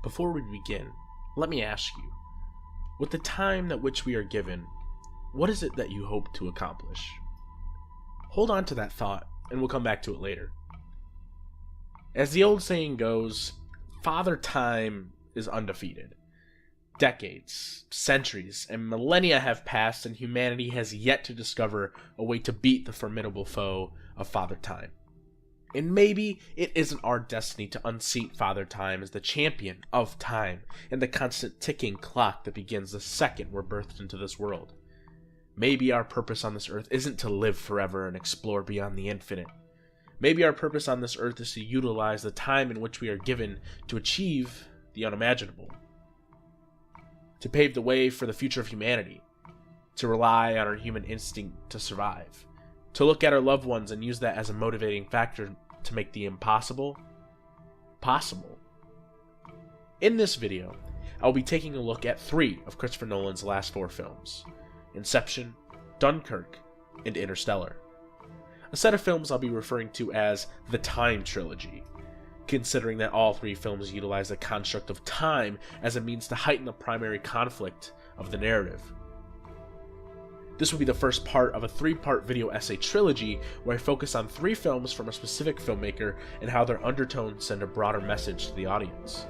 Before we begin, let me ask you, with the time that which we are given, what is it that you hope to accomplish? Hold on to that thought, and we'll come back to it later. As the old saying goes, Father Time is undefeated. Decades, centuries, and millennia have passed, and humanity has yet to discover a way to beat the formidable foe of Father Time. And maybe it isn't our destiny to unseat Father Time as the champion of time and the constant ticking clock that begins the second we're birthed into this world. Maybe our purpose on this earth isn't to live forever and explore beyond the infinite. Maybe our purpose on this earth is to utilize the time in which we are given to achieve the unimaginable. To pave the way for the future of humanity. To rely on our human instinct to survive. To look at our loved ones and use that as a motivating factor to make the impossible possible. In this video, I'll be taking a look at 3 of Christopher Nolan's last 4 films: Inception, Dunkirk, and Interstellar. A set of films I'll be referring to as the Time trilogy, considering that all 3 films utilize the construct of time as a means to heighten the primary conflict of the narrative. This will be the first part of a 3-part video essay trilogy where I focus on 3 films from a specific filmmaker and how their undertones send a broader message to the audience.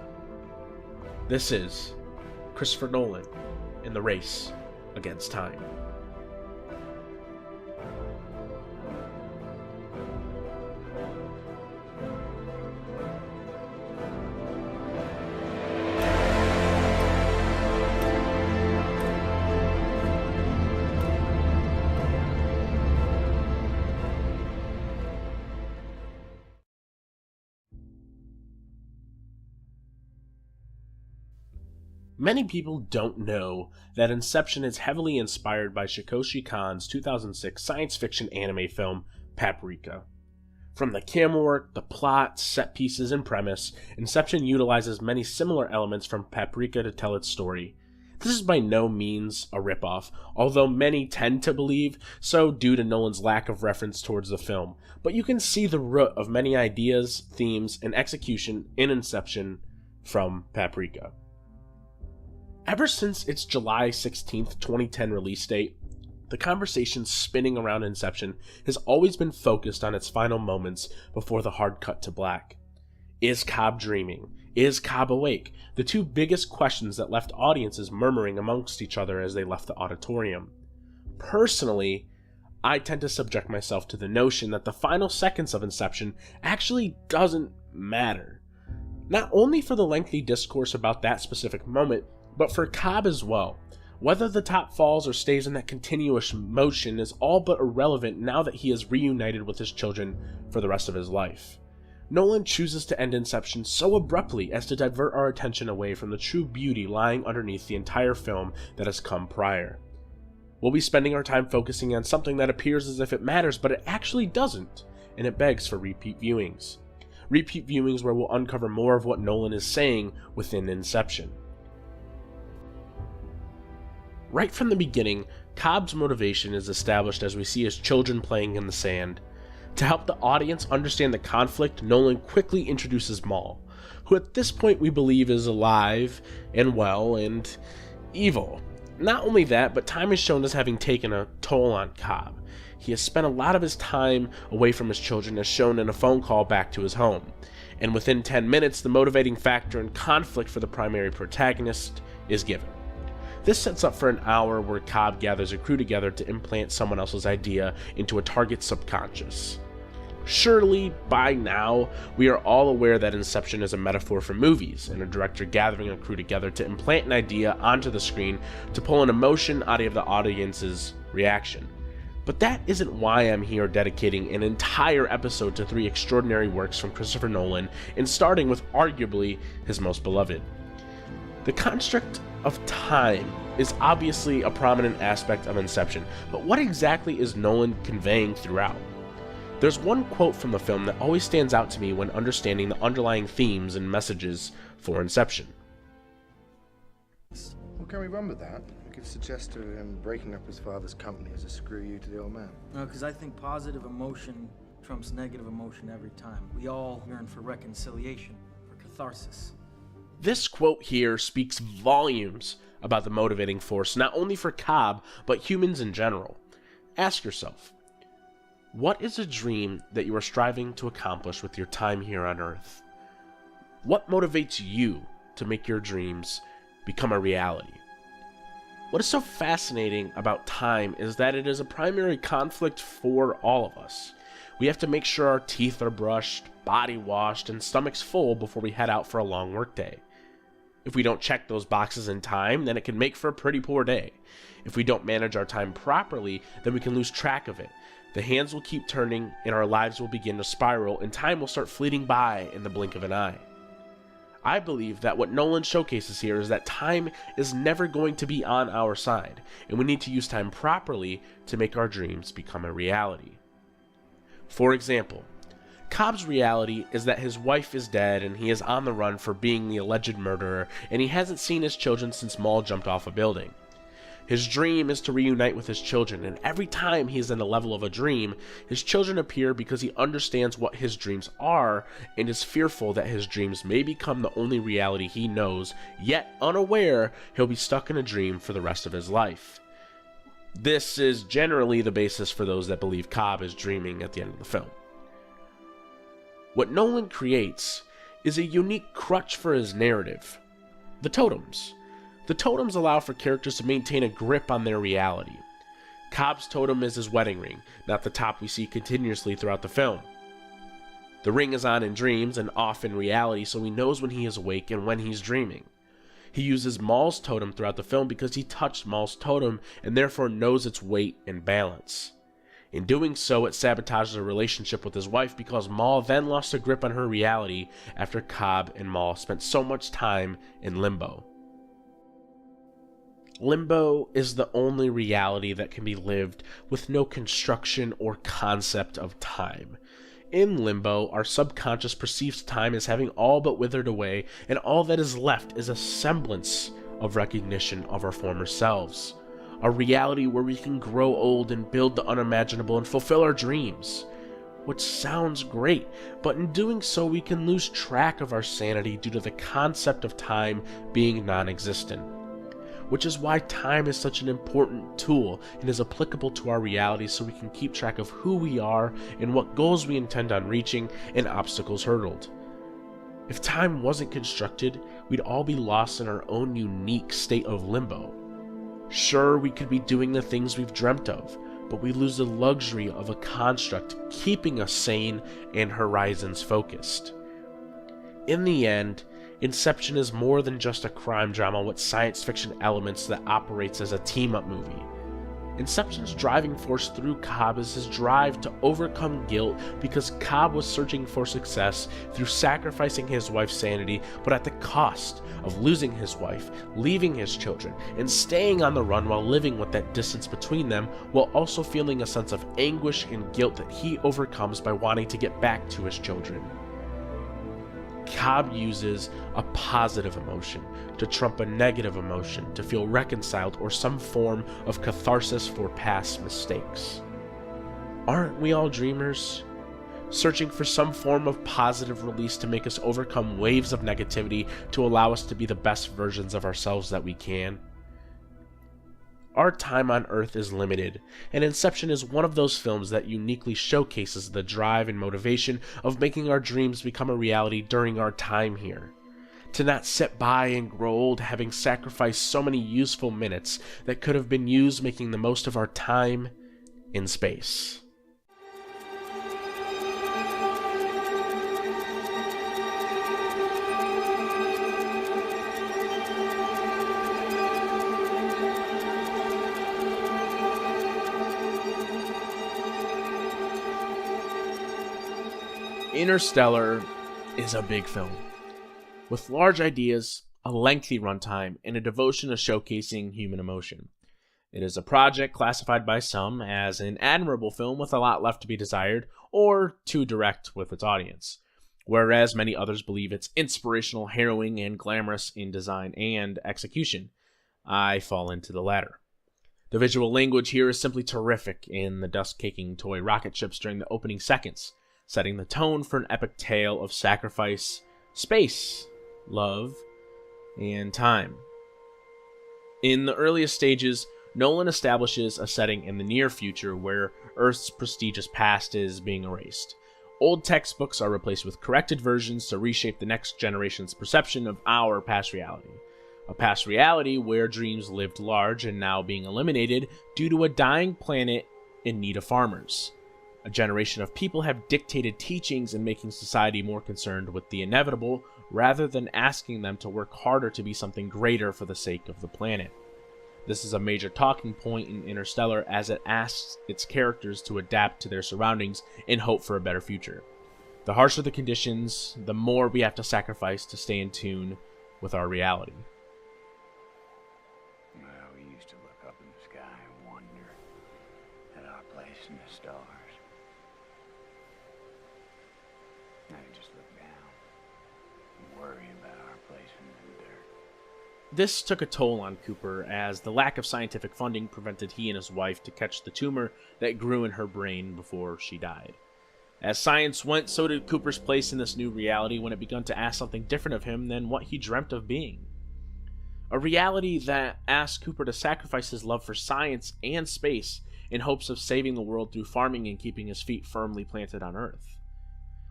This is Christopher Nolan in the race against time. Many people don't know that Inception is heavily inspired by Satoshi Kon's 2006 science fiction anime film, Paprika. From the camera work, the plot, set pieces, and premise, Inception utilizes many similar elements from Paprika to tell its story. This is by no means a ripoff, although many tend to believe so due to Nolan's lack of reference towards the film, but you can see the root of many ideas, themes, and execution in Inception from Paprika. Ever since its July 16th, 2010 release date, the conversation spinning around Inception has always been focused on its final moments before the hard cut to black. Is Cobb dreaming? Is Cobb awake? The 2 biggest questions that left audiences murmuring amongst each other as they left the auditorium. Personally, I tend to subject myself to the notion that the final seconds of Inception actually doesn't matter. Not only for the lengthy discourse about that specific moment, but for Cobb as well. Whether the top falls or stays in that continuous motion is all but irrelevant now that he is reunited with his children for the rest of his life. Nolan chooses to end Inception so abruptly as to divert our attention away from the true beauty lying underneath the entire film that has come prior. We'll be spending our time focusing on something that appears as if it matters, but it actually doesn't, and it begs for repeat viewings. Repeat viewings where we'll uncover more of what Nolan is saying within Inception. Right from the beginning, Cobb's motivation is established as we see his children playing in the sand. To help the audience understand the conflict, Nolan quickly introduces Maul, who at this point we believe is alive and well and evil. Not only that, but time is shown as having taken a toll on Cobb. He has spent a lot of his time away from his children as shown in a phone call back to his home. And within 10 minutes, the motivating factor and conflict for the primary protagonist is given. This sets up for an hour where Cobb gathers a crew together to implant someone else's idea into a target's subconscious. Surely, by now, we are all aware that Inception is a metaphor for movies, and a director gathering a crew together to implant an idea onto the screen to pull an emotion out of the audience's reaction. But that isn't why I'm here dedicating an entire episode to 3 extraordinary works from Christopher Nolan, and starting with arguably his most beloved. The construct of time is obviously a prominent aspect of Inception, but what exactly is Nolan conveying throughout? There's one quote from the film that always stands out to me when understanding the underlying themes and messages for Inception. Well, can we run with that? We could suggest to him breaking up his father's company as a screw you to the old man. No, because I think positive emotion trumps negative emotion every time. We all yearn for reconciliation, for catharsis. This quote here speaks volumes about the motivating force not only for Cobb, but humans in general. Ask yourself, what is a dream that you are striving to accomplish with your time here on Earth? What motivates you to make your dreams become a reality? What is so fascinating about time is that it is a primary conflict for all of us. We have to make sure our teeth are brushed, body washed, and stomachs full before we head out for a long workday. If we don't check those boxes in time, then it can make for a pretty poor day. If we don't manage our time properly, then we can lose track of it. The hands will keep turning, and our lives will begin to spiral, and time will start fleeting by in the blink of an eye. I believe that what Nolan showcases here is that time is never going to be on our side, and we need to use time properly to make our dreams become a reality. For example, Cobb's reality is that his wife is dead and he is on the run for being the alleged murderer, and he hasn't seen his children since Maul jumped off a building. His dream is to reunite with his children, and every time he is in the level of a dream, his children appear because he understands what his dreams are and is fearful that his dreams may become the only reality he knows, yet unaware he'll be stuck in a dream for the rest of his life. This is generally the basis for those that believe Cobb is dreaming at the end of the film. What Nolan creates is a unique crutch for his narrative: the totems. The totems allow for characters to maintain a grip on their reality. Cobb's totem is his wedding ring, not the top we see continuously throughout the film. The ring is on in dreams and off in reality, so he knows when he is awake and when he's dreaming. He uses Maul's totem throughout the film because he touched Maul's totem and therefore knows its weight and balance. In doing so, it sabotages a relationship with his wife because Maul then lost a grip on her reality after Cobb and Maul spent so much time in limbo. Limbo is the only reality that can be lived with no construction or concept of time. In limbo, our subconscious perceives time as having all but withered away, and all that is left is a semblance of recognition of our former selves. A reality where we can grow old and build the unimaginable and fulfill our dreams. Which sounds great, but in doing so we can lose track of our sanity due to the concept of time being non-existent. Which is why time is such an important tool and is applicable to our reality, so we can keep track of who we are and what goals we intend on reaching and obstacles hurdled. If time wasn't constructed, we'd all be lost in our own unique state of limbo. Sure, we could be doing the things we've dreamt of, but we lose the luxury of a construct keeping us sane and horizons focused. In the end, Inception is more than just a crime drama with science fiction elements that operates as a team-up movie. Inception's driving force through Cobb is his drive to overcome guilt because Cobb was searching for success through sacrificing his wife's sanity, but at the cost of losing his wife, leaving his children, and staying on the run while living with that distance between them, while also feeling a sense of anguish and guilt that he overcomes by wanting to get back to his children. Cobb uses a positive emotion to trump a negative emotion to feel reconciled or some form of catharsis for past mistakes. Aren't we all dreamers? Searching for some form of positive release to make us overcome waves of negativity to allow us to be the best versions of ourselves that we can. Our time on Earth is limited, and Inception is one of those films that uniquely showcases the drive and motivation of making our dreams become a reality during our time here. To not sit by and grow old having sacrificed so many useful minutes that could have been used making the most of our time in space. Interstellar is a big film, with large ideas, a lengthy runtime, and a devotion to showcasing human emotion. It is a project classified by some as an admirable film with a lot left to be desired, or too direct with its audience, whereas many others believe it's inspirational, harrowing, and glamorous in design and execution. I fall into the latter. The visual language here is simply terrific in the dust-caking toy rocket ships during the opening seconds, setting the tone for an epic tale of sacrifice, space, love, and time. In the earliest stages, Nolan establishes a setting in the near future where Earth's prestigious past is being erased. Old textbooks are replaced with corrected versions to reshape the next generation's perception of our past reality. A past reality where dreams lived large and now being eliminated due to a dying planet in need of farmers. A generation of people have dictated teachings and making society more concerned with the inevitable rather than asking them to work harder to be something greater for the sake of the planet. This is a major talking point in Interstellar as it asks its characters to adapt to their surroundings in hope for a better future. The harsher the conditions, the more we have to sacrifice to stay in tune with our reality. Well, we used to look up in the sky and wonder at our place in the stars. Now you just look down and worry about our place in the dirt. This took a toll on Cooper as the lack of scientific funding prevented he and his wife to catch the tumor that grew in her brain before she died. As science went, so did Cooper's place in this new reality when it began to ask something different of him than what he dreamt of being. A reality that asked Cooper to sacrifice his love for science and space in hopes of saving the world through farming and keeping his feet firmly planted on Earth.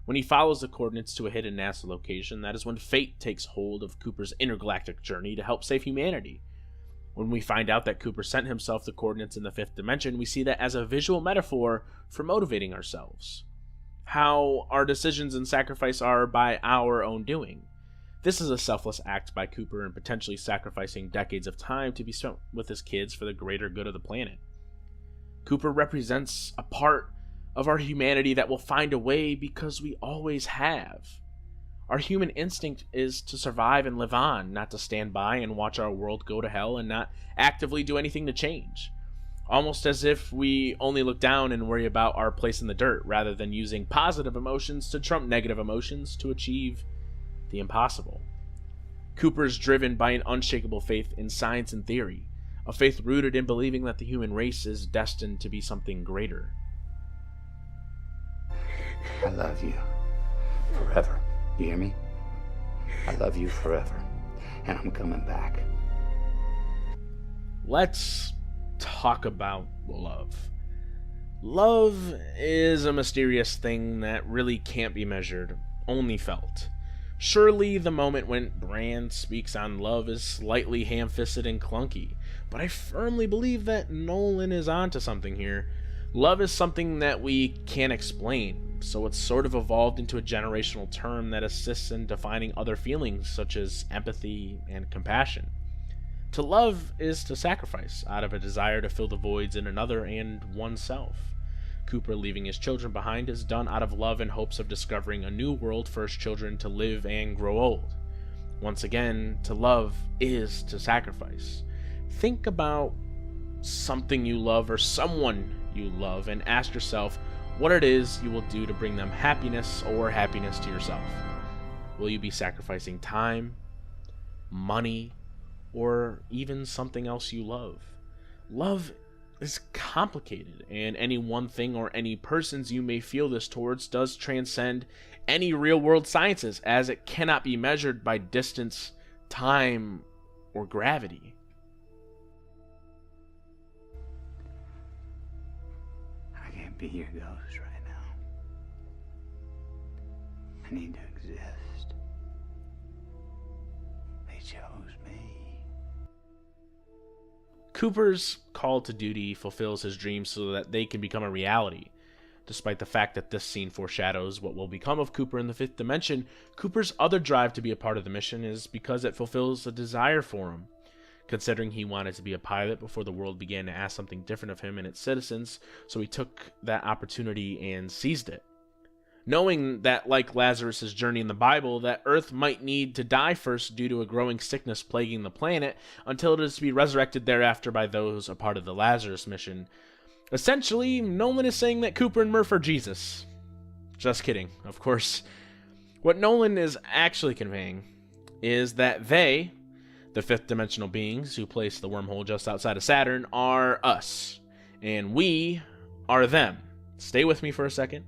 When he follows the coordinates to a hidden NASA location, that is when fate takes hold of Cooper's intergalactic journey to help save humanity. When we find out that Cooper sent himself the coordinates in the fifth dimension, we see that as a visual metaphor for motivating ourselves. How our decisions and sacrifice are by our own doing. This is a selfless act by Cooper in potentially sacrificing decades of time to be spent with his kids for the greater good of the planet. Cooper represents a part of our humanity that will find a way because we always have. Our human instinct is to survive and live on, not to stand by and watch our world go to hell and not actively do anything to change. Almost as if we only look down and worry about our place in the dirt rather than using positive emotions to trump negative emotions to achieve the impossible. Cooper is driven by an unshakable faith in science and theory, a faith rooted in believing that the human race is destined to be something greater. I love you forever. You hear me? I love you forever. And I'm coming back. Let's talk about love. Love is a mysterious thing that really can't be measured, only felt. Surely the moment when Brand speaks on love is slightly ham-fisted and clunky, but I firmly believe that Nolan is onto something here. Love is something that we can't explain, so it's sort of evolved into a generational term that assists in defining other feelings such as empathy and compassion. To love is to sacrifice out of a desire to fill the voids in another and oneself. Cooper leaving his children behind is done out of love in hopes of discovering a new world for his children to live and grow old. Once again, to love is to sacrifice. Think about something you love or someone you love and ask yourself what it is you will do to bring them happiness or happiness to yourself. Will you be sacrificing time, money, or even something else you love? Love is complicated, and any one thing or any persons you may feel this towards does transcend any real-world sciences, as it cannot be measured by distance, time, or gravity. I can't be your ghost right now. I need to exist. They chose me. Cooper's call to duty fulfills his dreams so that they can become a reality. Despite the fact that this scene foreshadows what will become of Cooper in the fifth dimension, Cooper's other drive to be a part of the mission is because it fulfills a desire for him. Considering he wanted to be a pilot before the world began to ask something different of him and its citizens, so he took that opportunity and seized it. Knowing that, like Lazarus' journey in the Bible, that Earth might need to die first due to a growing sickness plaguing the planet, until it is to be resurrected thereafter by those a part of the Lazarus mission. Essentially, Nolan is saying that Cooper and Murph are Jesus. Just kidding, of course. What Nolan is actually conveying is that they, the fifth dimensional beings who placed the wormhole just outside of Saturn, are us, and we are them. Stay with me for a second.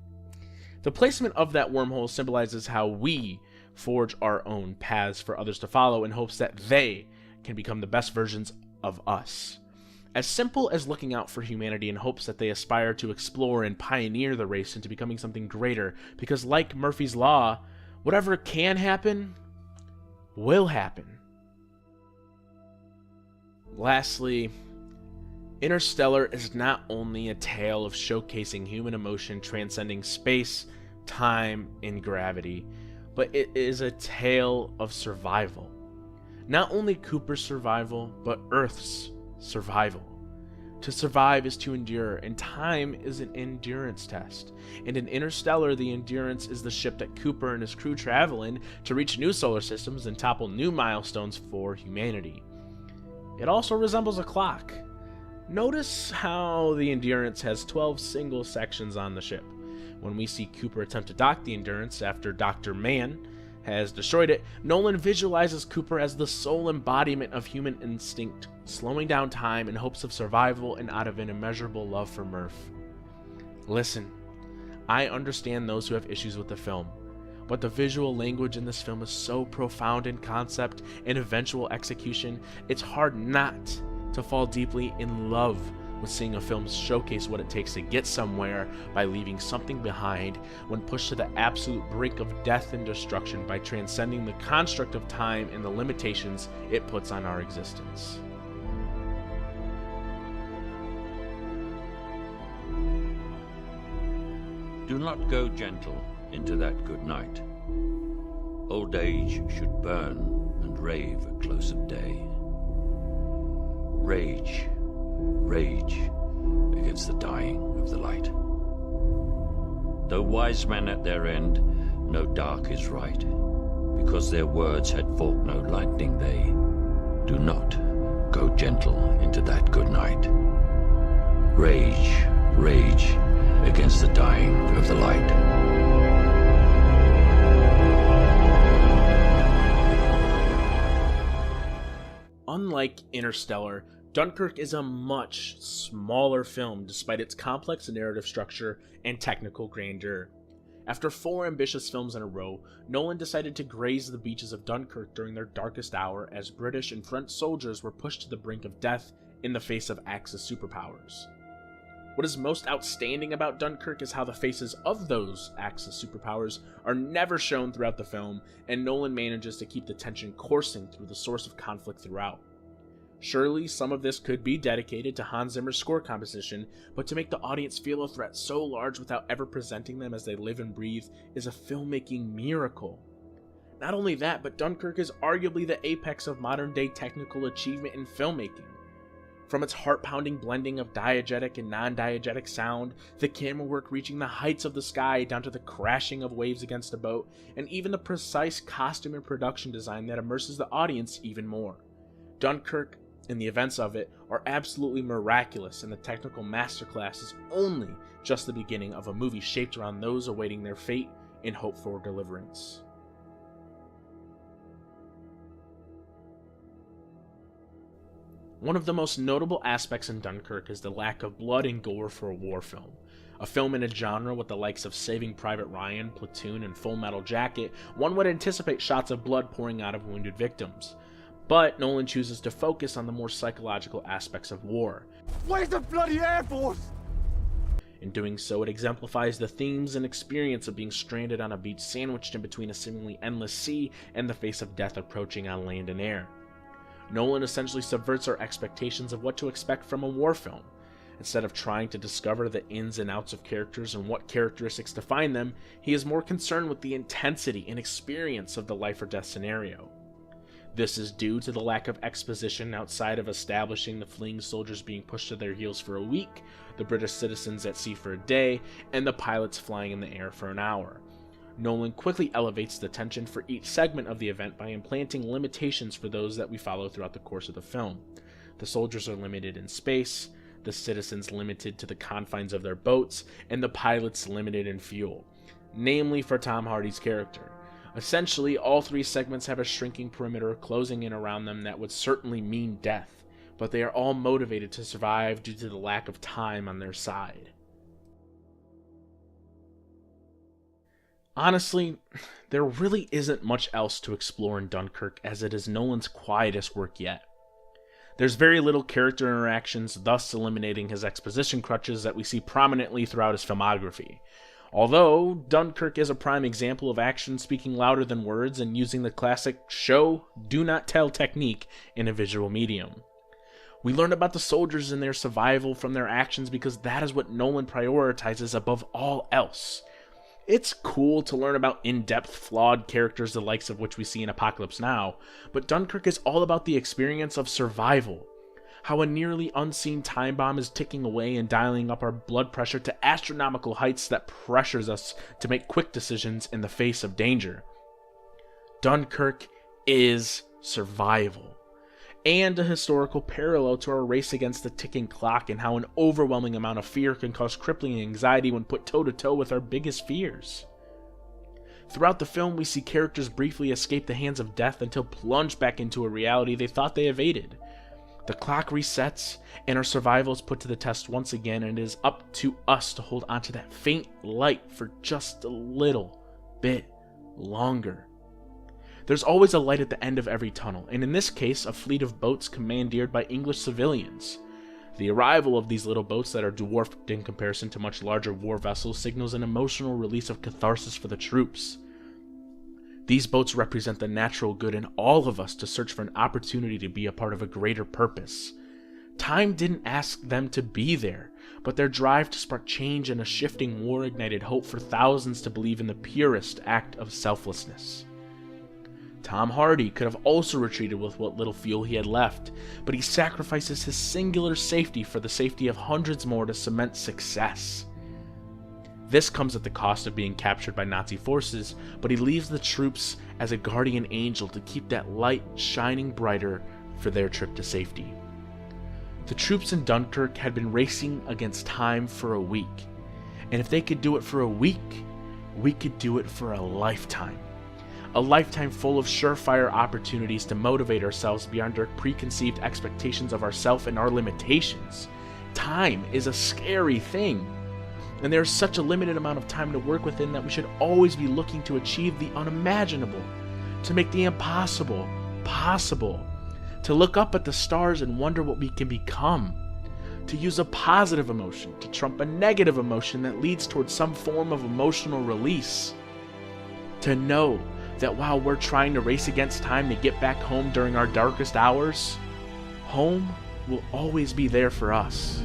The placement of that wormhole symbolizes how we forge our own paths for others to follow in hopes that they can become the best versions of us. As simple as looking out for humanity in hopes that they aspire to explore and pioneer the race into becoming something greater, because like Murphy's Law, whatever can happen, will happen. Lastly, Interstellar is not only a tale of showcasing human emotion transcending space, time, and gravity, but it is a tale of survival. Not only Cooper's survival, but Earth's survival. To survive is to endure, and time is an endurance test. And in Interstellar, the Endurance is the ship that Cooper and his crew travel in to reach new solar systems and topple new milestones for humanity. It also resembles a clock. Notice how the Endurance has 12 single sections on the ship. When we see Cooper attempt to dock the Endurance after Dr. Mann has destroyed it, Nolan visualizes Cooper as the sole embodiment of human instinct, slowing down time in hopes of survival and out of an immeasurable love for Murph. Listen, I understand those who have issues with the film, but the visual language in this film is so profound in concept and eventual execution, it's hard not to fall deeply in love with seeing a film showcase what it takes to get somewhere by leaving something behind when pushed to the absolute brink of death and destruction by transcending the construct of time and the limitations it puts on our existence. Do not go gentle into that good night. Old age should burn and rave at close of day. Rage, rage against the dying of the light. Though wise men at their end, no dark is right, because their words had forked no lightning they. Do not go gentle into that good night. Rage, rage against the dying of the light. Unlike Interstellar, Dunkirk is a much smaller film despite its complex narrative structure and technical grandeur. After 4 ambitious films in a row, Nolan decided to graze the beaches of Dunkirk during their darkest hour as British and French soldiers were pushed to the brink of death in the face of Axis superpowers. What is most outstanding about Dunkirk is how the faces of those Axis superpowers are never shown throughout the film, and Nolan manages to keep the tension coursing through the source of conflict throughout. Surely, some of this could be dedicated to Hans Zimmer's score composition, but to make the audience feel a threat so large without ever presenting them as they live and breathe is a filmmaking miracle. Not only that, but Dunkirk is arguably the apex of modern-day technical achievement in filmmaking. From its heart-pounding blending of diegetic and non-diegetic sound, the camera work reaching the heights of the sky down to the crashing of waves against a boat, and even the precise costume and production design that immerses the audience even more. Dunkirk and the events of it are absolutely miraculous, and the technical masterclass is only just the beginning of a movie shaped around those awaiting their fate and hope for deliverance. One of the most notable aspects in Dunkirk is the lack of blood and gore for a war film. A film in a genre with the likes of Saving Private Ryan, Platoon, and Full Metal Jacket, one would anticipate shots of blood pouring out of wounded victims. But Nolan chooses to focus on the more psychological aspects of war. Where's the bloody Air Force? In doing so, it exemplifies the themes and experience of being stranded on a beach sandwiched in between a seemingly endless sea and the face of death approaching on land and air. Nolan essentially subverts our expectations of what to expect from a war film. Instead of trying to discover the ins and outs of characters and what characteristics define them, he is more concerned with the intensity and experience of the life or death scenario. This is due to the lack of exposition outside of establishing the fleeing soldiers being pushed to their heels for a week, the British citizens at sea for a day, and the pilots flying in the air for an hour. Nolan quickly elevates the tension for each segment of the event by implanting limitations for those that we follow throughout the course of the film. The soldiers are limited in space, the citizens limited to the confines of their boats, and the pilots limited in fuel. Namely for Tom Hardy's character. Essentially, all 3 segments have a shrinking perimeter closing in around them that would certainly mean death, but they are all motivated to survive due to the lack of time on their side. Honestly, there really isn't much else to explore in Dunkirk, as it is Nolan's quietest work yet. There's very little character interactions, thus eliminating his exposition crutches that we see prominently throughout his filmography. Although, Dunkirk is a prime example of action speaking louder than words and using the classic show, do not tell technique in a visual medium. We learn about the soldiers and their survival from their actions because that is what Nolan prioritizes above all else. It's cool to learn about in-depth, flawed characters the likes of which we see in Apocalypse Now, but Dunkirk is all about the experience of survival. How a nearly unseen time bomb is ticking away and dialing up our blood pressure to astronomical heights that pressures us to make quick decisions in the face of danger. Dunkirk is survival, and a historical parallel to our race against the ticking clock and how an overwhelming amount of fear can cause crippling anxiety when put toe-to-toe with our biggest fears. Throughout the film, we see characters briefly escape the hands of death until plunged back into a reality they thought they evaded. The clock resets, and our survival is put to the test once again, and it is up to us to hold onto that faint light for just a little bit longer. There's always a light at the end of every tunnel, and in this case, a fleet of boats commandeered by English civilians. The arrival of these little boats that are dwarfed in comparison to much larger war vessels signals an emotional release of catharsis for the troops. These boats represent the natural good in all of us to search for an opportunity to be a part of a greater purpose. Time didn't ask them to be there, but their drive to spark change in a shifting war ignited hope for thousands to believe in the purest act of selflessness. Tom Hardy could have also retreated with what little fuel he had left, but he sacrifices his singular safety for the safety of hundreds more to cement success. This comes at the cost of being captured by Nazi forces, but he leaves the troops as a guardian angel to keep that light shining brighter for their trip to safety. The troops in Dunkirk had been racing against time for a week, and if they could do it for a week, we could do it for a lifetime. A lifetime full of surefire opportunities to motivate ourselves beyond our preconceived expectations of ourselves and our limitations. Time is a scary thing, and there is such a limited amount of time to work within that we should always be looking to achieve the unimaginable, to make the impossible possible, to look up at the stars and wonder what we can become, to use a positive emotion to trump a negative emotion that leads towards some form of emotional release, to know that while we're trying to race against time to get back home during our darkest hours, home will always be there for us.